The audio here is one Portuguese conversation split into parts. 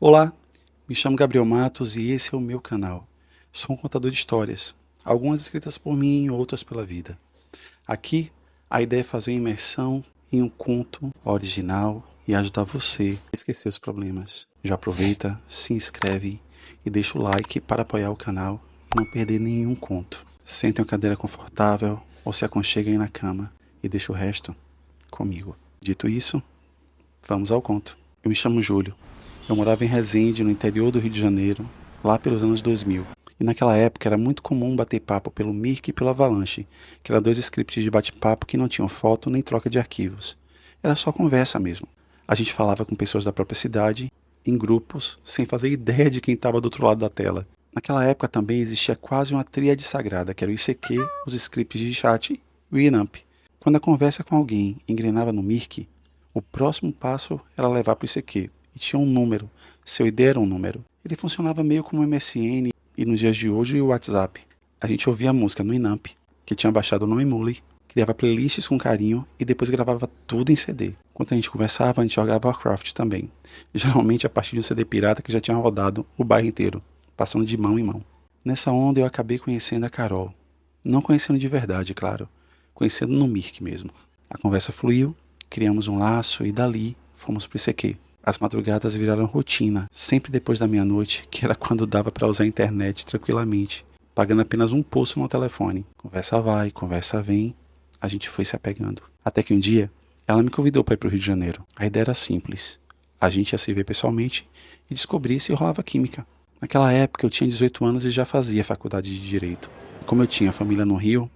Olá, me chamo Gabriel Matos e esse é o meu canal. Sou um contador de histórias, algumas escritas por mim e outras pela vida. Aqui, a ideia é fazer uma imersão em um conto original e ajudar você a esquecer os problemas. Já aproveita, se inscreve e deixa o like para apoiar o canal e não perder nenhum conto. Sente em uma cadeira confortável ou se aconchegue aí na cama e deixa o resto comigo. Dito isso, vamos ao conto. Eu me chamo Júlio. Eu morava em Resende, no interior do Rio de Janeiro, lá pelos anos 2000. E naquela época era muito comum bater papo pelo Mirk e pelo Avalanche, que eram dois scripts de bate-papo que não tinham foto nem troca de arquivos. Era só conversa mesmo. A gente falava com pessoas da própria cidade, em grupos, sem fazer ideia de quem estava do outro lado da tela. Naquela época também existia quase uma tríade sagrada, que era o ICQ, os scripts de chat e o Winamp. Quando a conversa com alguém engrenava no Mirk, o próximo passo era levar para o ICQ. E tinha um número, seu ID era um número. Ele funcionava meio como o MSN e nos dias de hoje o WhatsApp. A gente ouvia a música no Inamp, que tinha baixado no Emule, criava playlists com carinho e depois gravava tudo em CD. Enquanto a gente conversava, a gente jogava Warcraft também. Geralmente a partir de um CD pirata que já tinha rodado o bairro inteiro, passando de mão em mão. Nessa onda eu acabei conhecendo a Carol. Não conhecendo de verdade, claro. Conhecendo no Mirk mesmo. A conversa fluiu, criamos um laço e dali fomos pro ICQ. As madrugadas viraram rotina, sempre depois da meia-noite, que era quando dava para usar a internet tranquilamente, pagando apenas um pulso no telefone. Conversa vai, conversa vem, a gente foi se apegando. Até que um dia, ela me convidou para ir para o Rio de Janeiro. A ideia era simples. A gente ia se ver pessoalmente e descobrir se rolava química. Naquela época eu tinha 18 anos e já fazia faculdade de Direito. E como eu tinha família no Rio,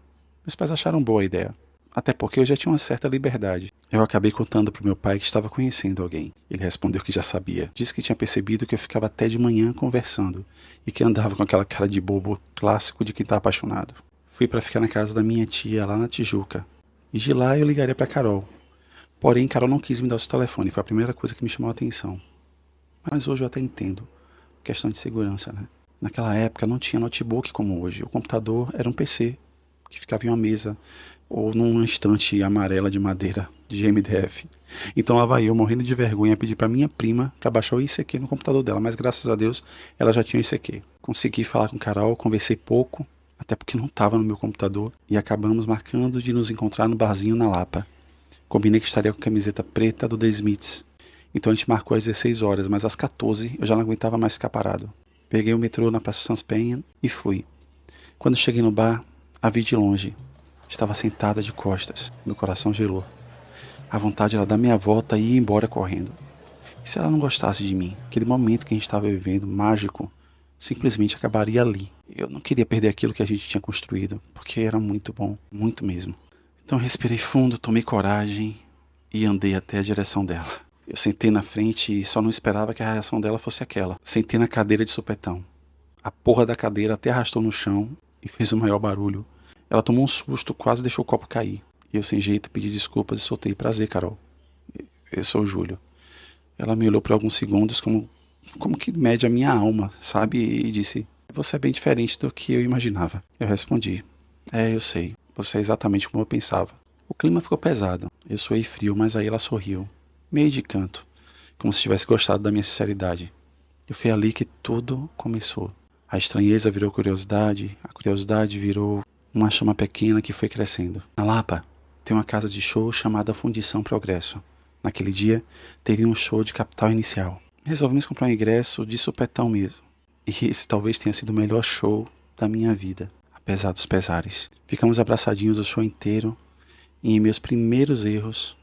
meus pais acharam boa a ideia. Até porque eu já tinha uma certa liberdade. Eu acabei contando para o meu pai que estava conhecendo alguém. Ele respondeu que já sabia. Disse que tinha percebido que eu ficava até de manhã conversando e que andava com aquela cara de bobo clássico de quem está apaixonado. Fui para ficar na casa da minha tia lá na Tijuca. E de lá eu ligaria para Carol. Porém, Carol não quis me dar o seu telefone. Foi a primeira coisa que me chamou a atenção. Mas hoje eu até entendo. Questão de segurança, né? Naquela época não tinha notebook como hoje. O computador era um PC que ficava em uma mesa ou numa estante amarela de madeira de MDF. Então lá vai eu, morrendo de vergonha, pedir para minha prima para baixar o ICQ no computador dela, mas graças a Deus ela já tinha o ICQ. Consegui falar com Carol, conversei pouco, até porque não estava no meu computador, e acabamos marcando de nos encontrar no barzinho na Lapa. Combinei que estaria com a camiseta preta do The Smiths. Então a gente marcou às 16 horas, mas às 14 eu já não aguentava mais ficar parado. Peguei o metrô na Praça Sans Penha e fui. Quando cheguei no bar, a vi de longe. Estava sentada de costas. Meu coração gelou. A vontade era dar meia volta e ir embora correndo. E se ela não gostasse de mim? Aquele momento que a gente estava vivendo, mágico, simplesmente acabaria ali. Eu não queria perder aquilo que a gente tinha construído, porque era muito bom, muito mesmo. Então respirei fundo, tomei coragem e andei até a direção dela. Eu sentei na frente e só não esperava que a reação dela fosse aquela. Sentei na cadeira de supetão. A porra da cadeira até arrastou no chão e fez o maior barulho. Ela tomou um susto, quase deixou o copo cair. E eu, sem jeito, pedi desculpas e soltei: prazer, Carol. Eu sou o Júlio. Ela me olhou por alguns segundos como que mede a minha alma, sabe? E disse: você é bem diferente do que eu imaginava. Eu respondi: eu sei. Você é exatamente como eu pensava. O clima ficou pesado. Eu suei frio, mas aí ela sorriu. Meio de canto. Como se tivesse gostado da minha sinceridade. E foi ali que tudo começou. A estranheza virou curiosidade. A curiosidade virou uma chama pequena que foi crescendo. Na Lapa, tem uma casa de show chamada Fundição Progresso. Naquele dia, teria um show de Capital Inicial. Resolvemos comprar um ingresso de supetão mesmo. E esse talvez tenha sido o melhor show da minha vida, apesar dos pesares. Ficamos abraçadinhos o show inteiro e em meus primeiros erros,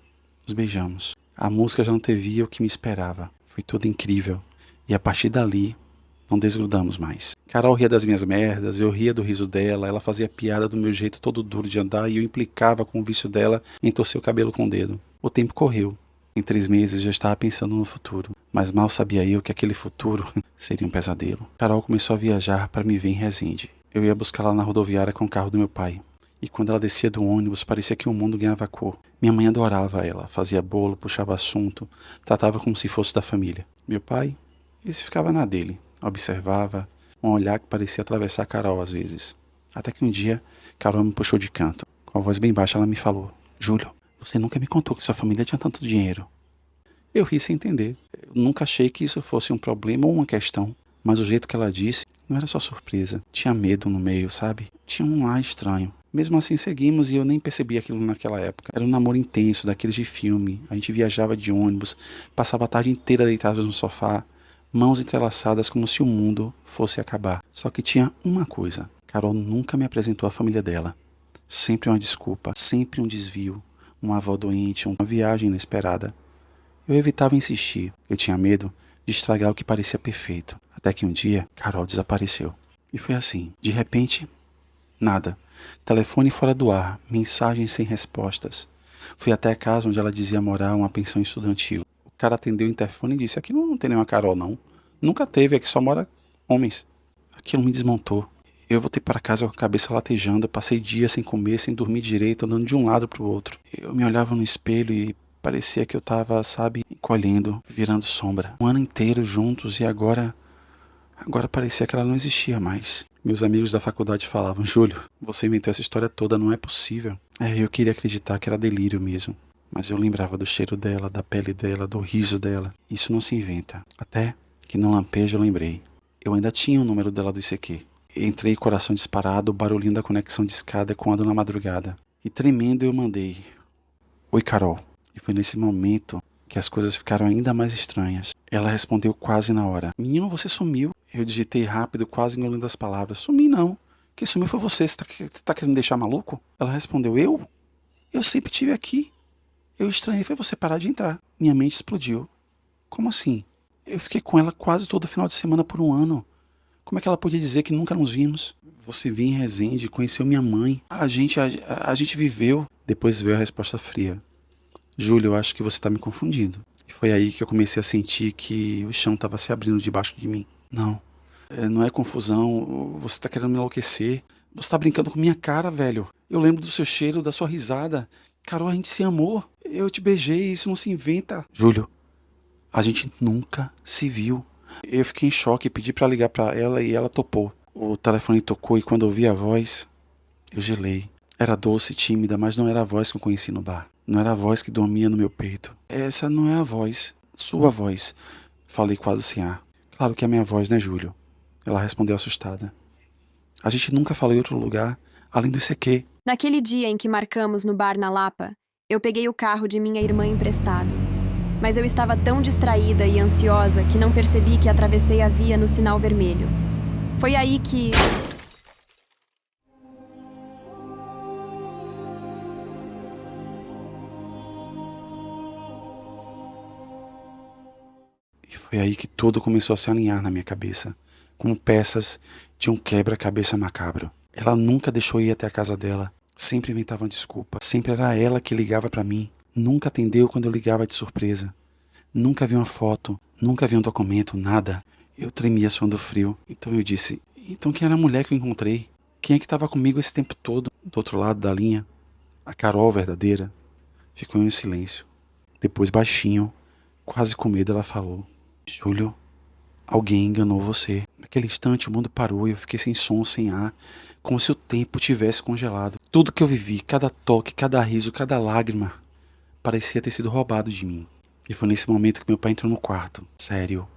nos beijamos. A música já não teve o que me esperava. Foi tudo incrível. E a partir dali, não desgrudamos mais. Carol ria das minhas merdas, eu ria do riso dela, ela fazia piada do meu jeito todo duro de andar e eu implicava com o vício dela em torcer o cabelo com o dedo. O tempo correu. Em 3 meses já estava pensando no futuro, mas mal sabia eu que aquele futuro seria um pesadelo. Carol começou a viajar para me ver em Resende. Eu ia buscá-la na rodoviária com o carro do meu pai. E quando ela descia do ônibus, parecia que o mundo ganhava cor. Minha mãe adorava ela, fazia bolo, puxava assunto, tratava como se fosse da família. Meu pai, esse ficava na dele. Observava, um olhar que parecia atravessar Carol às vezes. Até que um dia, Carol me puxou de canto. Com a voz bem baixa, ela me falou: Júlio, você nunca me contou que sua família tinha tanto dinheiro. Eu ri sem entender. Eu nunca achei que isso fosse um problema ou uma questão. Mas o jeito que ela disse não era só surpresa. Tinha medo no meio, sabe? Tinha um ar estranho. Mesmo assim seguimos e eu nem percebi aquilo naquela época. Era um namoro intenso, daqueles de filme. A gente viajava de ônibus, passava a tarde inteira deitados no sofá, mãos entrelaçadas como se o mundo fosse acabar. Só que tinha uma coisa. Carol nunca me apresentou a família dela. Sempre uma desculpa, sempre um desvio, uma avó doente, uma viagem inesperada. Eu evitava insistir. Eu tinha medo de estragar o que parecia perfeito. Até que um dia, Carol desapareceu. E foi assim. De repente, nada. Telefone fora do ar, mensagens sem respostas. Fui até a casa onde ela dizia morar, uma pensão estudantil. O cara atendeu o interfone e disse: aqui não tem nenhuma Carol, não. Nunca teve, aqui só mora homens. Aquilo me desmontou. Eu voltei para casa com a cabeça latejando, passei dias sem comer, sem dormir direito, andando de um lado para o outro. Eu me olhava no espelho e parecia que eu estava, sabe, encolhendo, virando sombra. Um ano inteiro juntos e agora parecia que ela não existia mais. Meus amigos da faculdade falavam: Júlio, você inventou essa história toda, não é possível. Eu queria acreditar que era delírio mesmo. Mas eu lembrava do cheiro dela, da pele dela, do riso dela. Isso não se inventa. Até que no lampejo eu lembrei. Eu ainda tinha o número dela do ICQ. Entrei, coração disparado, o barulhinho da conexão de escada ecoando na madrugada. E tremendo eu mandei: oi, Carol. E foi nesse momento que as coisas ficaram ainda mais estranhas. Ela respondeu quase na hora: menino, você sumiu. Eu digitei rápido, quase engolindo as palavras: sumi não. Quem sumiu foi você. Você tá querendo me deixar maluco? Ela respondeu: eu? Eu sempre estive aqui. Eu estranhei foi você parar de entrar. Minha mente explodiu. Como assim? Eu fiquei com ela quase todo final de semana por um ano. Como é que ela podia dizer que nunca nos vimos? Você vinha em Resende, conheceu minha mãe. A gente viveu. Depois veio a resposta fria: Júlio, eu acho que você está me confundindo. E foi aí que eu comecei a sentir que o chão estava se abrindo debaixo de mim. Não, não é confusão. Você está querendo me enlouquecer. Você está brincando com minha cara, velho. Eu lembro do seu cheiro, da sua risada. Carol, a gente se amou. Eu te beijei, isso não se inventa. Júlio, a gente nunca se viu. Eu fiquei em choque e pedi para ligar para ela e ela topou. O telefone tocou e quando ouvi a voz, eu gelei. Era doce e tímida, mas não era a voz que eu conheci no bar. Não era a voz que dormia no meu peito. Essa não é a voz. Sua voz. Falei quase sem ar. Claro que é a minha voz, né, Júlio? Ela respondeu assustada. A gente nunca falou em outro lugar, além do ICQ. Naquele dia em que marcamos no bar na Lapa, eu peguei o carro de minha irmã emprestado. Mas eu estava tão distraída e ansiosa que não percebi que atravessei a via no sinal vermelho. Foi aí que... E foi aí que tudo começou a se alinhar na minha cabeça, como peças de um quebra-cabeça macabro. Ela nunca deixou eu ir até a casa dela. Sempre inventava uma desculpa. Sempre era ela que ligava pra mim. Nunca atendeu quando eu ligava de surpresa. Nunca vi uma foto, nunca vi um documento, nada. Eu tremia suando frio. Então eu disse: então quem era a mulher que eu encontrei? Quem é que estava comigo esse tempo todo? Do outro lado da linha, a Carol verdadeira. Ficou em um silêncio. Depois, baixinho, quase com medo, ela falou: Júlio, alguém enganou você. Naquele instante o mundo parou e eu fiquei sem som, sem ar, como se o tempo tivesse congelado. Tudo que eu vivi, cada toque, cada riso, cada lágrima, parecia ter sido roubado de mim. E foi nesse momento que meu pai entrou no quarto, sério,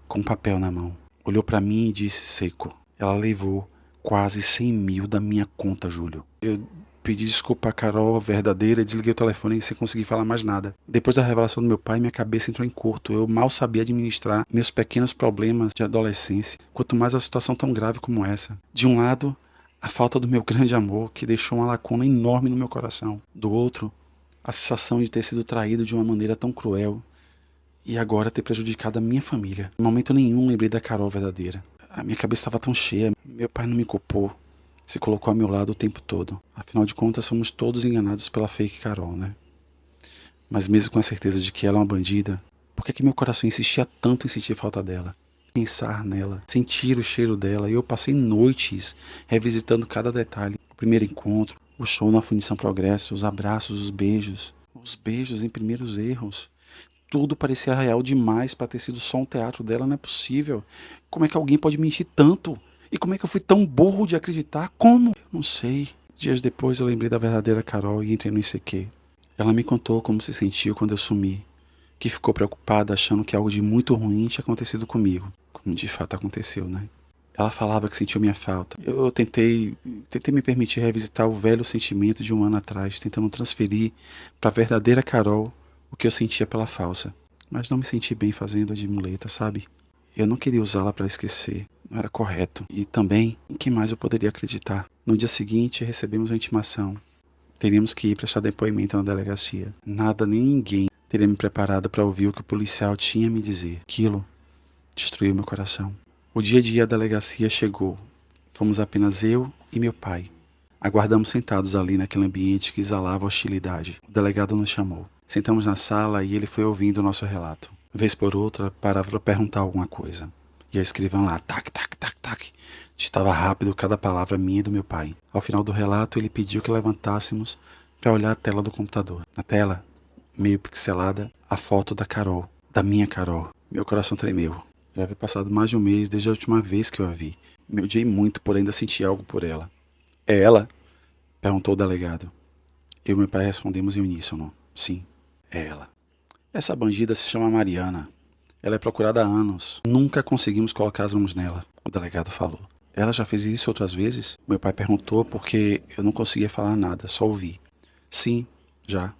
com um papel na mão. Olhou pra mim e disse seco: ela levou quase 100 mil da minha conta, Júlio. Eu pedi desculpa a Carol verdadeira e desliguei o telefone sem conseguir falar mais nada. Depois da revelação do meu pai, minha cabeça entrou em curto. Eu mal sabia administrar meus pequenos problemas de adolescência, quanto mais a situação tão grave como essa. De um lado, a falta do meu grande amor, que deixou uma lacuna enorme no meu coração. Do outro, a sensação de ter sido traído de uma maneira tão cruel e agora ter prejudicado a minha família. Em momento nenhum lembrei da Carol verdadeira. A minha cabeça estava tão cheia. Meu pai não me culpou. Se colocou ao meu lado o tempo todo. Afinal de contas, somos todos enganados pela fake Carol, né? Mas mesmo com a certeza de que ela é uma bandida, por que meu coração insistia tanto em sentir falta dela? Pensar nela, sentir o cheiro dela. E eu passei noites revisitando cada detalhe. O primeiro encontro, o show na Fundição Progresso, os abraços, os beijos em primeiros erros. Tudo parecia real demais para ter sido só um teatro dela. Não é possível. Como é que alguém pode mentir tanto? E como é que eu fui tão burro de acreditar? Como? Eu não sei. Dias depois eu lembrei da verdadeira Carol e entrei no ICQ. Ela me contou como se sentiu quando eu sumi. que ficou preocupada achando que algo de muito ruim tinha acontecido comigo, como de fato aconteceu, né? Ela falava que sentiu minha falta. Eu tentei me permitir revisitar o velho sentimento de um ano atrás, tentando transferir para a verdadeira Carol o que eu sentia pela falsa. Mas não me senti bem fazendo de muleta, sabe? Eu não queria usá-la para esquecer, não era correto. E também, em que mais eu poderia acreditar? No dia seguinte, recebemos uma intimação. Teríamos que ir prestar depoimento na delegacia. Nada nem ninguém teria me preparado para ouvir o que o policial tinha a me dizer. Aquilo destruiu meu coração. O dia a dia da delegacia chegou. Fomos apenas eu e meu pai. Aguardamos sentados ali naquele ambiente que exalava hostilidade. O delegado nos chamou. Sentamos na sala e ele foi ouvindo o nosso relato. Vez por outra, parava para perguntar alguma coisa. E a escrivã lá, tac, tac, tac, tac, ditava rápido cada palavra minha e do meu pai. Ao final do relato, ele pediu que levantássemos para olhar a tela do computador. Na tela, meio pixelada, a foto da Carol, da minha Carol. Meu coração tremeu. Já havia passado mais de um mês desde a última vez que eu a vi. Me odiei muito por ainda sentir algo por ela. É ela? Perguntou o delegado. Eu e meu pai respondemos em uníssono. Sim, é ela. Essa bandida se chama Mariana. Ela é procurada há anos. Nunca conseguimos colocar as mãos nela, o delegado falou. Ela já fez isso outras vezes? Meu pai perguntou porque eu não conseguia falar nada, só ouvi. Sim, já.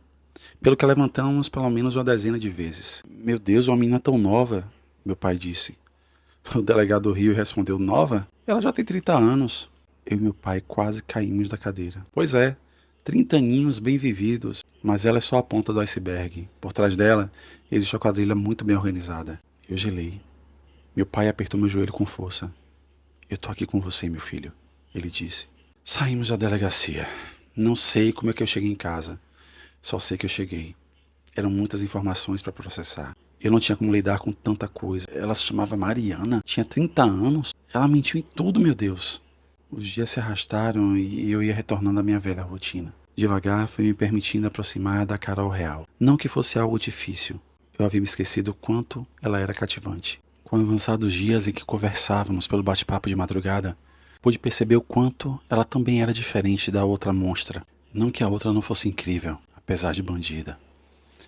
Pelo que levantamos pelo menos uma dezena de vezes. Meu Deus, uma menina tão nova, meu pai disse. O delegado riu e respondeu, nova? Ela já tem 30 anos. Eu e meu pai quase caímos da cadeira. Pois é, 30 aninhos bem vividos, mas ela é só a ponta do iceberg. Por trás dela, existe uma quadrilha muito bem organizada. Eu gelei. Meu pai apertou meu joelho com força. Eu tô aqui com você, meu filho, ele disse. Saímos da delegacia. Não sei como é que eu cheguei em casa. Só sei que eu cheguei. Eram muitas informações para processar. Eu não tinha como lidar com tanta coisa. Ela se chamava Mariana, tinha 30 anos. Ela mentiu em tudo, meu Deus. Os dias se arrastaram e eu ia retornando à minha velha rotina. Devagar fui me permitindo aproximar da Carol real. Não que fosse algo difícil. Eu havia me esquecido o quanto ela era cativante. Com avançados dias em que conversávamos pelo bate-papo de madrugada, pude perceber o quanto ela também era diferente da outra monstra. Não que a outra não fosse incrível, apesar de bandida.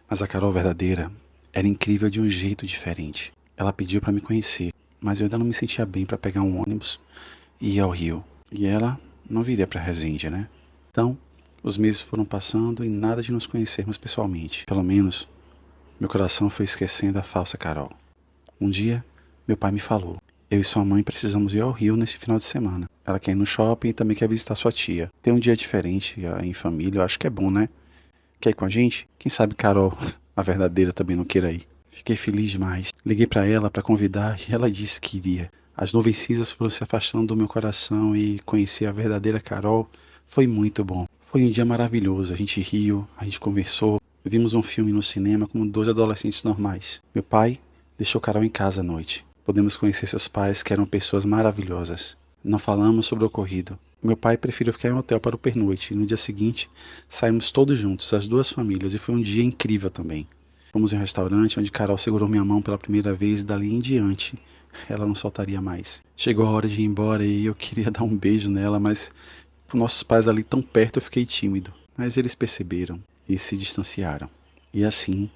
Mas a Carol verdadeira era incrível de um jeito diferente. Ela pediu para me conhecer, mas eu ainda não me sentia bem para pegar um ônibus e ir ao Rio. E ela não viria para Resende, né? Então, os meses foram passando e nada de nos conhecermos pessoalmente. Pelo menos, meu coração foi esquecendo a falsa Carol. Um dia, meu pai me falou. Eu e sua mãe precisamos ir ao Rio nesse final de semana. Ela quer ir no shopping e também quer visitar sua tia. Tem um dia diferente em família, eu acho que é bom, né? Quer ir com a gente? Quem sabe Carol, a verdadeira, também não queira ir. Fiquei feliz demais. Liguei para ela para convidar e ela disse que iria. As nuvens cinzas foram se afastando do meu coração e conhecer a verdadeira Carol foi muito bom. Foi um dia maravilhoso. A gente riu, a gente conversou, vimos um filme no cinema como dois adolescentes normais. Meu pai deixou Carol em casa à noite. Podemos conhecer seus pais, que eram pessoas maravilhosas. Não falamos sobre o ocorrido. Meu pai preferiu ficar em um hotel para o pernoite e no dia seguinte saímos todos juntos, as duas famílias, e foi um dia incrível também. Fomos em um restaurante onde Carol segurou minha mão pela primeira vez e dali em diante ela não soltaria mais. Chegou a hora de ir embora e eu queria dar um beijo nela, mas com nossos pais ali tão perto eu fiquei tímido. Mas eles perceberam e se distanciaram. E assim,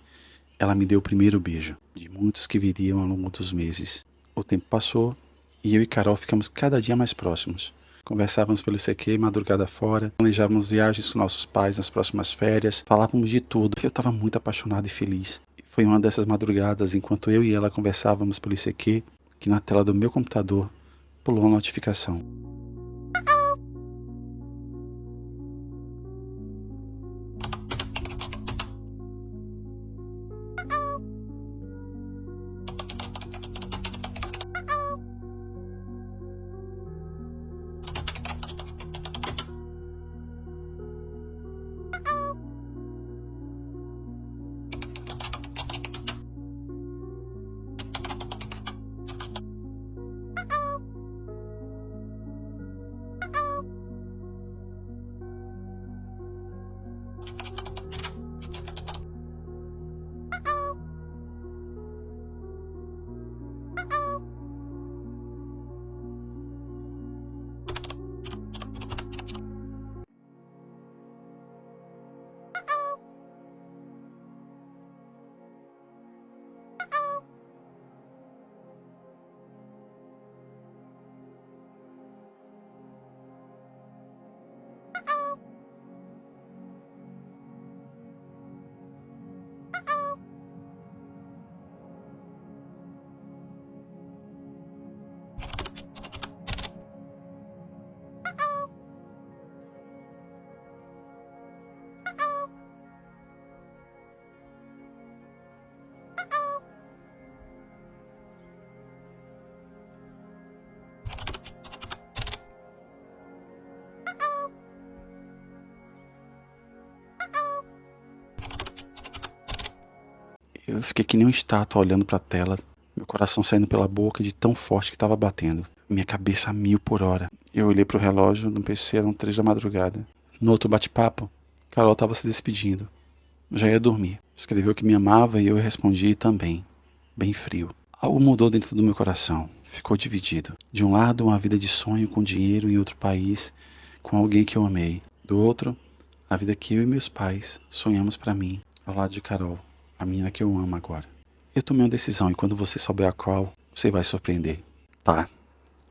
ela me deu o primeiro beijo, de muitos que viriam ao longo dos meses. O tempo passou e eu e Carol ficamos cada dia mais próximos. Conversávamos pelo ICQ, madrugada fora, planejávamos viagens com nossos pais nas próximas férias, falávamos de tudo. Eu estava muito apaixonado e feliz. Foi uma dessas madrugadas, enquanto eu e ela conversávamos pelo ICQ, que na tela do meu computador pulou uma notificação. Eu fiquei que nem uma estátua olhando para a tela, meu coração saindo pela boca de tão forte que estava batendo. Minha cabeça a 1000 por hora. Eu olhei para o relógio no PC, eram 3 da madrugada. No outro bate-papo, Carol estava se despedindo. Já ia dormir. Escreveu que me amava e eu respondi também, bem frio. Algo mudou dentro do meu coração. Ficou dividido. De um lado, uma vida de sonho com dinheiro em outro país, com alguém que eu amei. Do outro, a vida que eu e meus pais sonhamos para mim, ao lado de Carol, a menina que eu amo agora. Eu tomei uma decisão e quando você souber a qual, você vai surpreender. Tá,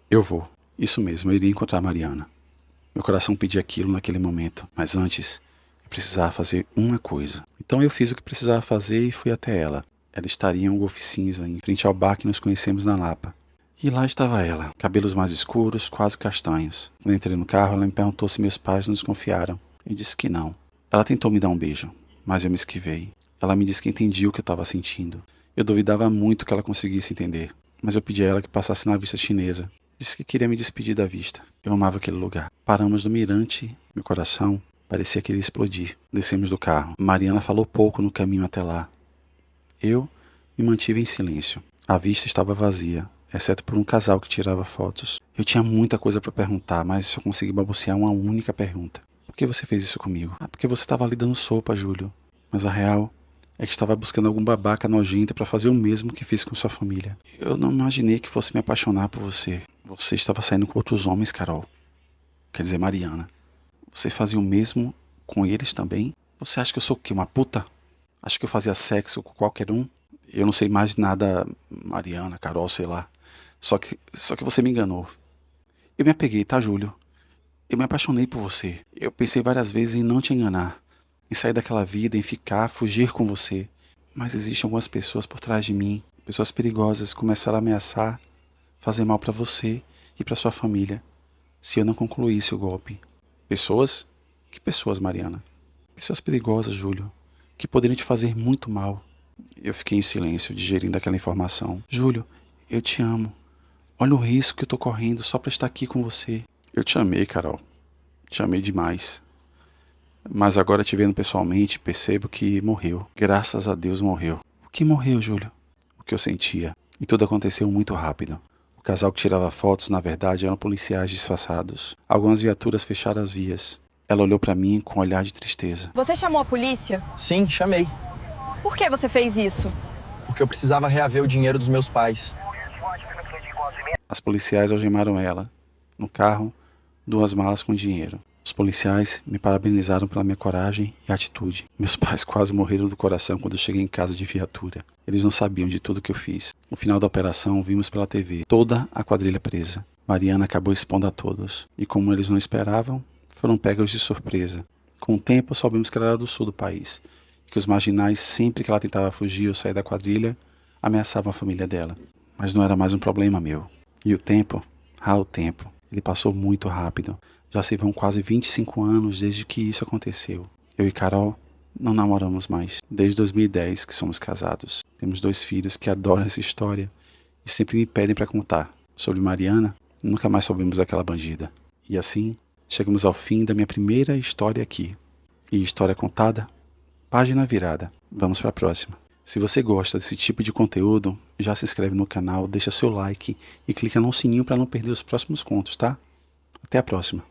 eu vou. Isso mesmo, eu iria encontrar a Mariana. Meu coração pedia aquilo naquele momento, mas antes, eu precisava fazer uma coisa. Então eu fiz o que precisava fazer e fui até ela. Ela estaria em um Golf cinza, em frente ao bar que nos conhecemos na Lapa. E lá estava ela, cabelos mais escuros, quase castanhos. Quando entrei no carro, ela me perguntou se meus pais não desconfiaram. Eu disse que não. Ela tentou me dar um beijo, mas eu me esquivei. Ela me disse que entendia o que eu estava sentindo. Eu duvidava muito que ela conseguisse entender, mas eu pedi a ela que passasse na vista chinesa. Disse que queria me despedir da vista. Eu amava aquele lugar. Paramos no mirante, meu coração parecia que iria explodir. Descemos do carro. Mariana falou pouco no caminho até lá. Eu me mantive em silêncio. A vista estava vazia, exceto por um casal que tirava fotos. Eu tinha muita coisa para perguntar, mas só consegui balbuciar uma única pergunta. Por que você fez isso comigo? Ah, porque você estava ali dando sopa, Júlio. Mas a real é que estava buscando algum babaca nojento para fazer o mesmo que fiz com sua família. Eu não imaginei que fosse me apaixonar por você. Você estava saindo com outros homens, Carol. Quer dizer, Mariana. Você fazia o mesmo com eles também? Você acha que eu sou o quê? Uma puta? Acha que eu fazia sexo com qualquer um? Eu não sei mais nada, Mariana, Carol, sei lá. Só que você me enganou. Eu me apeguei, tá, Júlio? Eu me apaixonei por você. Eu pensei várias vezes em não te enganar. Em sair daquela vida, em ficar, fugir com você. Mas existem algumas pessoas por trás de mim. Pessoas perigosas que começaram a ameaçar, fazer mal pra você e pra sua família. Se eu não concluísse o golpe. Pessoas? Que pessoas, Mariana? Pessoas perigosas, Júlio. Que poderiam te fazer muito mal. Eu fiquei em silêncio, digerindo aquela informação. Júlio, eu te amo. Olha o risco que eu tô correndo só pra estar aqui com você. Eu te amei, Carol. Te amei demais. Mas agora te vendo pessoalmente, percebo que morreu. Graças a Deus morreu. O que morreu, Júlio? O que eu sentia. E tudo aconteceu muito rápido. O casal que tirava fotos, na verdade, eram policiais disfarçados. Algumas viaturas fecharam as vias. Ela olhou pra mim com um olhar de tristeza. Você chamou a polícia? Sim, chamei. Por que você fez isso? Porque eu precisava reaver o dinheiro dos meus pais. As policiais algemaram ela. No carro, 2 malas com dinheiro. Os policiais me parabenizaram pela minha coragem e atitude. Meus pais quase morreram do coração quando eu cheguei em casa de viatura. Eles não sabiam de tudo que eu fiz. No final da operação, vimos pela TV toda a quadrilha presa. Mariana acabou expondo a todos. E como eles não esperavam, foram pegos de surpresa. Com o tempo, soubemos que ela era do sul do país. E que os marginais, sempre que ela tentava fugir ou sair da quadrilha, ameaçavam a família dela. Mas não era mais um problema meu. E o tempo? O tempo. Ele passou muito rápido. Já se vão quase 25 anos desde que isso aconteceu. Eu e Carol não namoramos mais. Desde 2010 que somos casados. Temos 2 filhos que adoram essa história e sempre me pedem para contar. Sobre Mariana, nunca mais soubemos daquela bandida. E assim, chegamos ao fim da minha primeira história aqui. E história contada, página virada. Vamos para a próxima. Se você gosta desse tipo de conteúdo, já se inscreve no canal, deixa seu like e clica no sininho para não perder os próximos contos, tá? Até a próxima.